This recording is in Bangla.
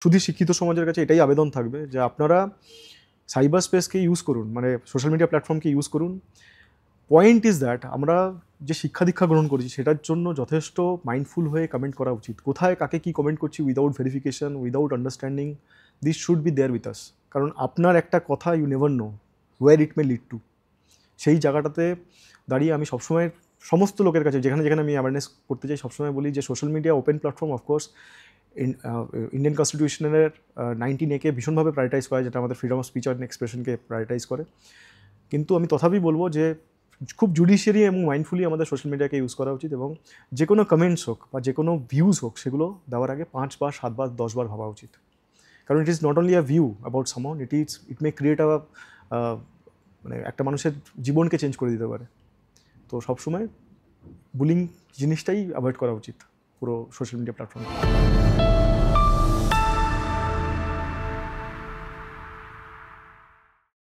শুধু শিক্ষিত সমাজের কাছে এটাই আবেদন থাকবে যে আপনারা সাইবার স্পেসকে ইউজ করুন, মানে সোশ্যাল মিডিয়া প্ল্যাটফর্মকে ইউজ করুন। পয়েন্ট ইজ দ্যাট আমরা যে শিক্ষা দীক্ষা গ্রহণ করছি সেটার জন্য যথেষ্ট মাইন্ডফুল হয়ে কমেন্ট করা উচিত। কোথায় কাকে কী কমেন্ট করছি without verification, without understanding, this should be there with us. কারণ আপনার একটা কথা you never know where it may lead to. সেই জায়গাটাতে দাঁড়িয়ে আমি সবসময় সমস্ত লোকের কাছে যেখানে যেখানে আমি অ্যাওয়ারনেস করতে চাই সবসময় বলি যে social media open platform, of course Indian কনস্টিটিউশনের 19A কে ভীষণভাবে প্রায়োরিটাইজ করে, যেটা আমাদের ফ্রিডম অফ স্পিচ অ্যান্ড এক্সপ্রেশনকে প্রায়োরিটাইজ করে। কিন্তু আমি তথাপি বলবো যে খুব জুডিশিয়ারি এবং মাইন্ডফুলি আমাদের সোশ্যাল মিডিয়াকে ইউজ করা উচিত, এবং যে কোনো কমেন্টস হোক বা যে কোনো ভিউজ হোক সেগুলো দেওয়ার আগে 5 বার 7 বার 10 বার ভাবা উচিত। কারণ it is not only a view about someone, it May create মানে একটা মানুষের জীবনকে চেঞ্জ করে দিতে পারে। তো সবসময় বুলিং জিনিসটাই অ্যাভয়েড করা উচিত পুরো সোশ্যাল মিডিয়া প্ল্যাটফর্মে।